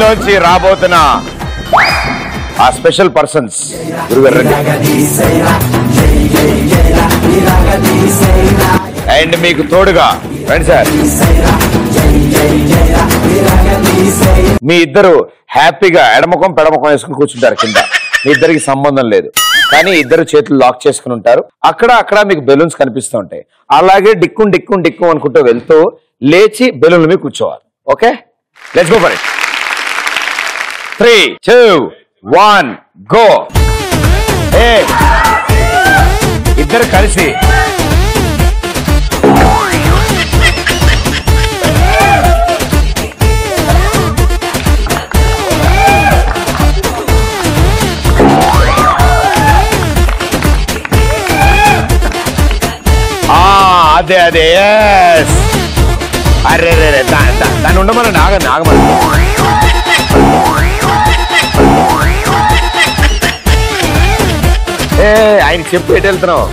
లోంచి రాబోతున్న ఆ స్పెషల్ పర్సన్స్ గురుగారు అండ్ మీకు తోడుగా రండి సార్. మీ ఇద్దరు హ్యాపీగా ఎడముఖం పెడముఖం వేసుకుని కూర్చుంటారు కింద. మీ ఇద్దరికి సంబంధం లేదు, కానీ ఇద్దరు చేతులు లాక్ చేసుకుని ఉంటారు. అక్కడ మీకు బెలూన్స్ కనిపిస్తూ ఉంటాయి. అలాగే డిక్కుం డిక్కుం డిక్కుం అనుకుంటూ వెళ్తూ లేచి బెలూన్ల మీద కూర్చోవాలి. Okay, let's go for it. 3, 2, 1 go. ఇద్దరు కలిసి అదే అరే దాన్ని ఉండమని ఆగమని ఆయన చెప్పు ఎటు వెళ్తున్నావు.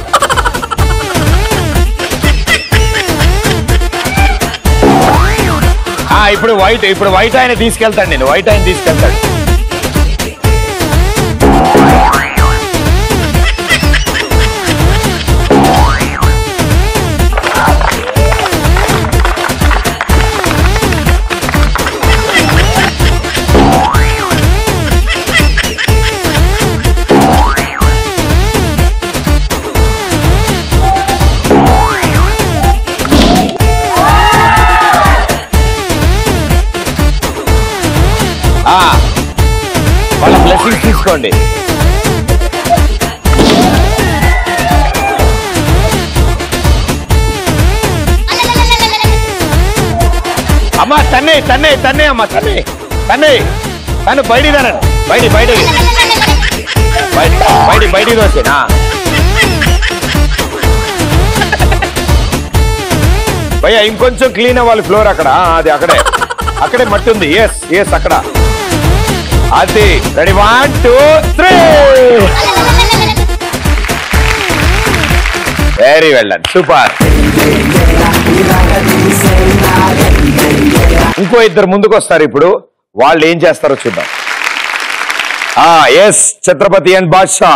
ఇప్పుడు వైట్ ఆయన తీసుకెళ్తాడు. నేను వైట్ ఆయన తీసుకెళ్తాడు. వాళ్ళ బ్లెస్సింగ్స్ తీసుకోండి. అమ్మా తన్నే అమ్మా తను బయటికి వచ్చేనా. భయ్యా ఇంకొంచెం క్లీన్ అవ్వాలి ఫ్లోర్. అది అక్కడే మట్టి ఉంది. ఎస్ అక్కడ. అది ready 1, 2, 3. Very well done, super. ఇంకో ఇద్దరు ముందుకు వస్తారు. ఇప్పుడు వాళ్ళు ఏం చేస్తారో చూద్దాం. Yes, Chhatrapati and Badshah.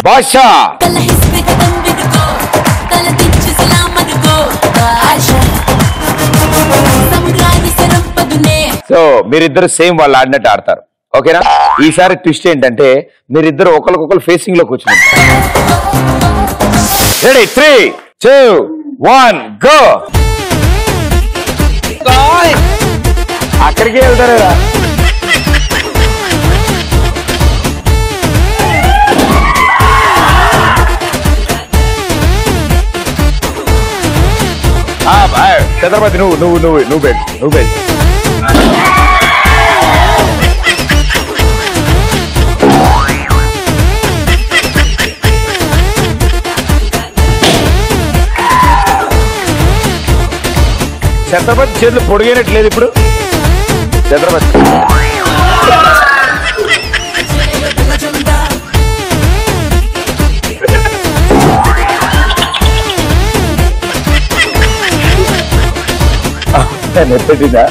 Badshah so మీరిద్దరు సేమ్ వాళ్ళు ఆడినట్టు ఆడతారు. ఓకేనా? ఈసారి ట్విస్ట్ ఏంటంటే మీరిద్దరు ఒకరికొకరు ఫేసింగ్ లో కూర్చుంటారు. Ready 3, 2, 1 go. అక్కడికి వెళ్తారు. ఛత్రపతి నువ్వు బెడ్. ఛత్రపతి చేతులు పొడిగినట్లేదు ఇప్పుడు. ఛత్రపతి నెట్టటిందా?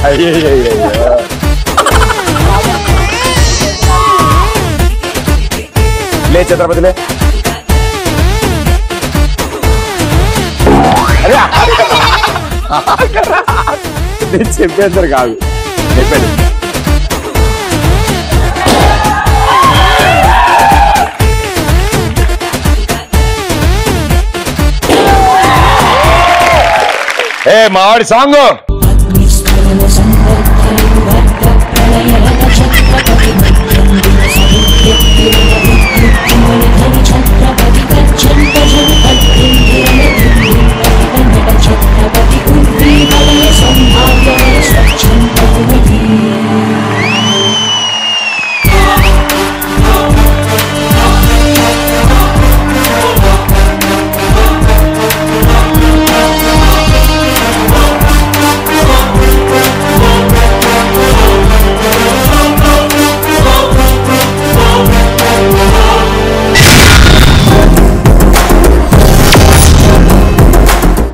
అయ్యో లే ఛత్రపతిలే. నేను చెప్పేందరు కాదు, చెప్పాడు. మావాడి సాంగ్